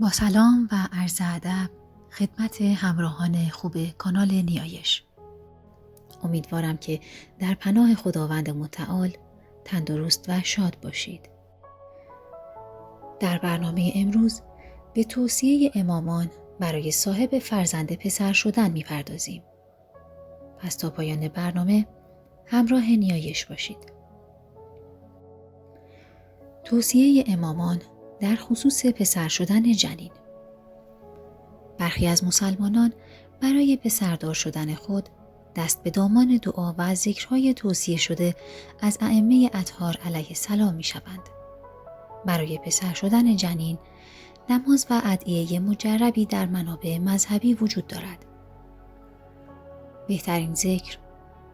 با سلام و عرض ادب خدمت همراهان خوب کانال نیایش. امیدوارم که در پناه خداوند متعال تندرست و شاد باشید. در برنامه امروز به توصیه امامان برای صاحب فرزند پسر شدن می‌پردازیم. پس تا پایان برنامه همراه نیایش باشید. توصیه امامان در خصوص پسر شدن جنین. برخی از مسلمانان برای پسردار شدن خود دست به دامان دعا و ذکرهای توصیه شده از ائمه اطهار علیه السلام می شوند. برای پسر شدن جنین نماز و ادعیه مجربی در منابع مذهبی وجود دارد. بهترین ذکر،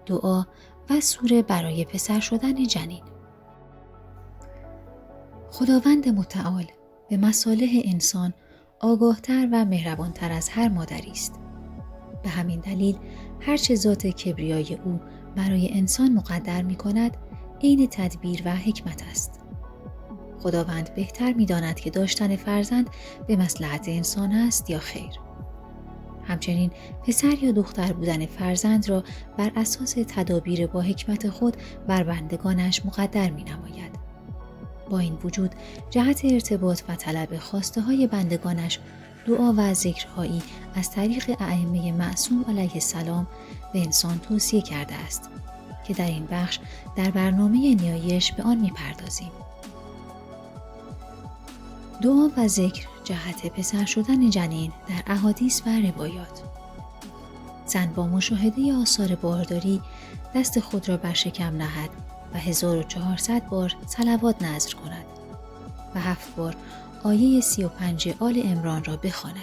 دعا و سوره برای پسر شدن جنین. خداوند متعال به مصالح انسان آگاهتر و مهربانتر از هر مادری است. به همین دلیل هرچه ذات کبریای او برای انسان مقدر می کند عین تدبیر و حکمت است. خداوند بهتر می داند که داشتن فرزند به مصلحت انسان است یا خیر. همچنین پسر یا دختر بودن فرزند را بر اساس تدابیر با حکمت خود بر بندگانش مقدر می نماید. با این وجود جهت ارتباط و طلب خواسته های بندگانش دعا و ذکرهایی از طریق ائمه معصوم علیه السلام به انسان توصیه کرده است که در این بخش در برنامه نیایش به آن می‌پردازیم. دعا و ذکر جهت پسر شدن جنین در احادیث و روایات. زن با مشاهده آثار بارداری دست خود را بر شکم نهد و 1400 بار صلوات نذر کند و 7 بار آیه 35 آل عمران را بخواند.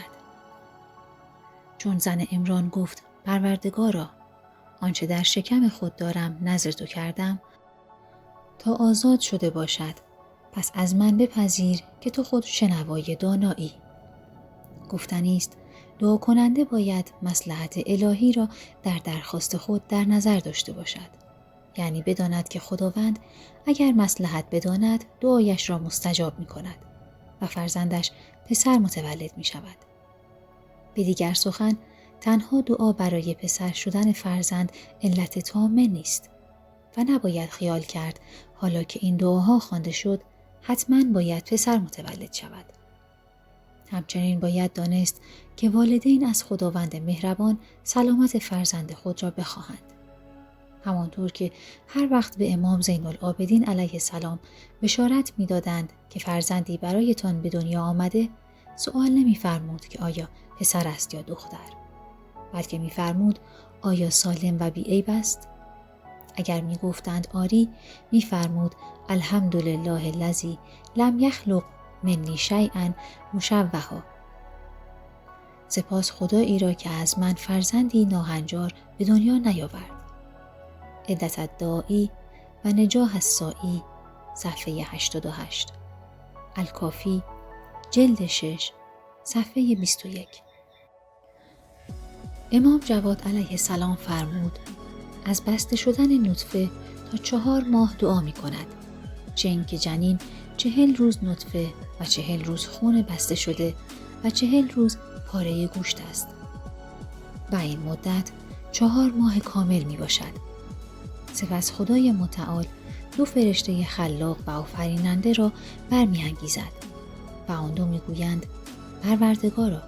چون زن عمران گفت پروردگارا آنچه در شکم خود دارم نذر تو کردم تا آزاد شده باشد، پس از من بپذیر که تو خود شنوای دانایی. گفتنی است دعا کننده باید مصلحت الهی را در درخواست خود در نظر داشته باشد، یعنی بداند که خداوند اگر مصلحت بداند دعایش را مستجاب می کند و فرزندش پسر متولد می شود. به دیگر سخن تنها دعا برای پسر شدن فرزند علت تامه نیست و نباید خیال کرد حالا که این دعاها خوانده شد حتما باید پسر متولد شود. همچنین باید دانست که والدین از خداوند مهربان سلامت فرزند خود را بخواهند. همانطور که هر وقت به امام زین العابدین علیه السلام بشارت می‌دادند که فرزندی برایتان به دنیا آمده، سؤال نمی‌فرمود که آیا پسر است یا دختر، بلکه می‌فرمود آیا سالم و بی‌عیب است؟ اگر می‌گفتند آری، می‌فرمود الحمدلله الذی لم یخلق منی شیئا مشوها. سپاس خدایی را که از من فرزندی ناهنجار به دنیا نیاورد. عدت الداعی و نجاح الساعی، صفحه 88. الکافی، جلد 6، صفحه 21. امام جواد علیه السلام فرمود از بسته شدن نطفه تا 4 ماه دعا می کند، چه اینکه جنین 40 روز نطفه و 40 روز خون بسته شده و 40 روز پاره گوشت است و این مدت 4 ماه کامل می باشد. سپس خدای متعال 2 فرشته خلاق و آفریننده را برمی‌انگیزد و آن 2 میگویند پروردگارا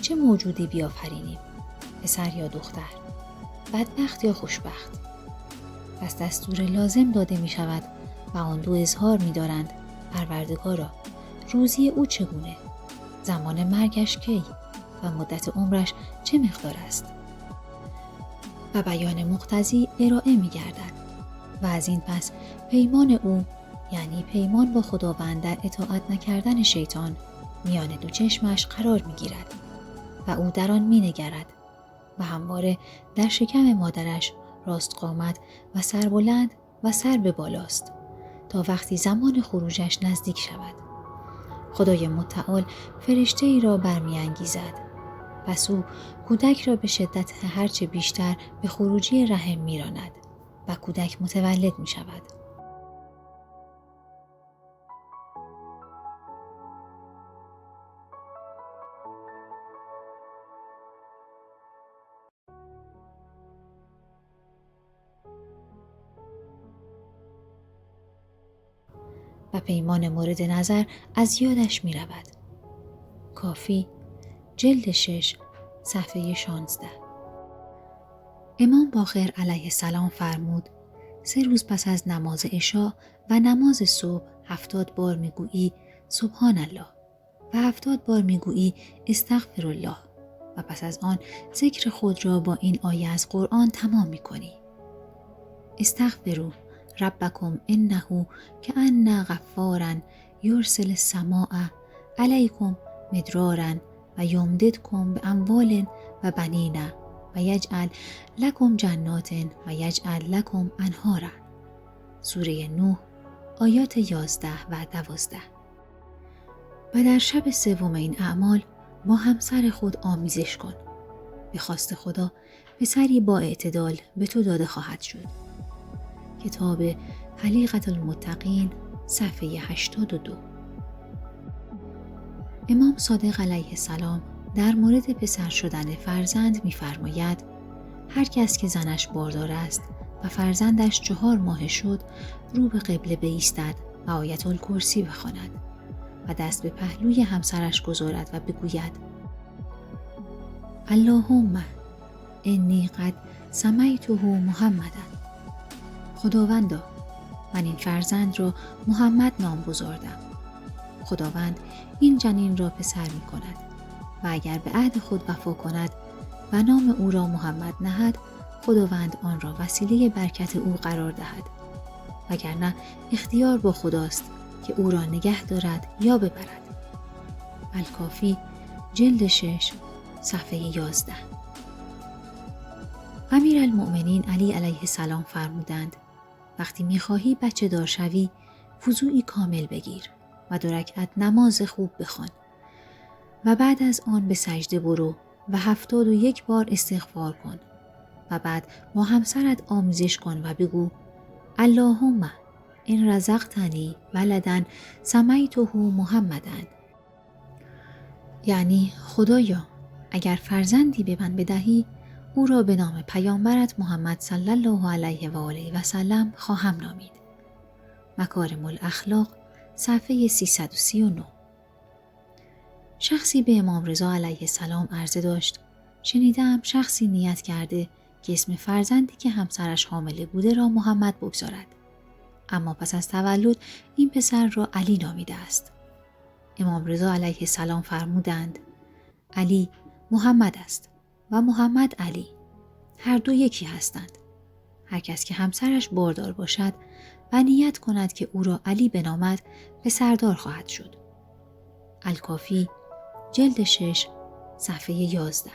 چه موجودی بیافرینیم، پسر یا دختر، بدبخت یا خوشبخت؟ پس دستور لازم داده می شود و آن 2 اظهار می دارند پروردگارا روزی او چگونه، زمان مرگش کی و مدت عمرش چه مقدار است؟ و بیان مقتضی ارائه می گردد و از این پس پیمان او، یعنی پیمان با خداوند در اطاعت نکردن شیطان، میان 2 چشمش قرار می گیرد و او در آن می نگرد و همواره در شکم مادرش راست قامت و سر بلند و سر به بالاست تا وقتی زمان خروجش نزدیک شود. خدای متعال فرشته ای را برمی‌انگیزد، پس او کودک را به شدت هرچه بیشتر به خروجی رحم می‌راند و کودک متولد می شود. و پیمان مورد نظر از یادش می رود. کافی جلد 6 صفحه 16. امام باقر علیه السلام فرمود 3 روز پس از نماز عشا و نماز صبح 70 بار میگویی سبحان الله و 70 بار میگویی استغفر الله و پس از آن ذکر خود را با این آیه از قرآن تمام میکنی. استغفروا ربکم انه کأن غفارا یرسل السماء علیکم مدرارا و یمددکم باموال و بنین و یجعل لکم جنات و یجعل لکم انهارا. سوره نوح آیات 11 و 12. و در شب سوم این اعمال با همسر خود آمیزش کن. به خواست خدا پسری با اعتدال به تو داده خواهد شد. کتاب حلیقة المتقین صفحه 82. امام صادق علیه السلام در مورد پسر شدن فرزند می‌فرماید هر کس که زنش باردار است و فرزندش 4 ماه شد رو به قبله بایستد و آیت الکرسی بخواند و دست به پهلوی همسرش گذارد و بگوید اللهم انی قد سمیته محمدا. خداوندا من این فرزند را محمد نام گذاردم. خداوند این جنین را پسر می کند و اگر به عهد خود وفا کند و نام او را محمد نهد خداوند آن را وسیله برکت او قرار دهد وگرنه اختیار با خداست که او را نگه دارد یا ببرد. الکافی جلد 6 صفحه 11. امیرالمؤمنین علی علیه السلام فرمودند وقتی می‌خواهی بچه دار شوی وضوئی کامل بگیر و 2 رکعت نماز خوب بخوان و بعد از آن به سجده برو و 71 بار استغفار کن و بعد با همسرت آمیزش کن و بگو اللهم ان رزقتنی ولدا سمیته محمدا. یعنی خدایا اگر فرزندی به من بدهی او را به نام پیامبرت محمد صلی الله علیه و آله و سلم خواهم نامید. مکارم الاخلاق صفحه 339. شخصی به امام رضا علیه السلام عرضه داشت شنیدم شخصی نیت کرده که اسم فرزندی که همسرش حامله بوده را محمد بگذارد، اما پس از تولد این پسر را علی نامیده است. امام رضا علیه السلام فرمودند علی محمد است و محمد علی، هر دو یکی هستند. هر کس که همسرش باردار باشد و نیت کند که او را علی بنامد پسردار خواهد شد. الکافی جلد 6 صفحه 11.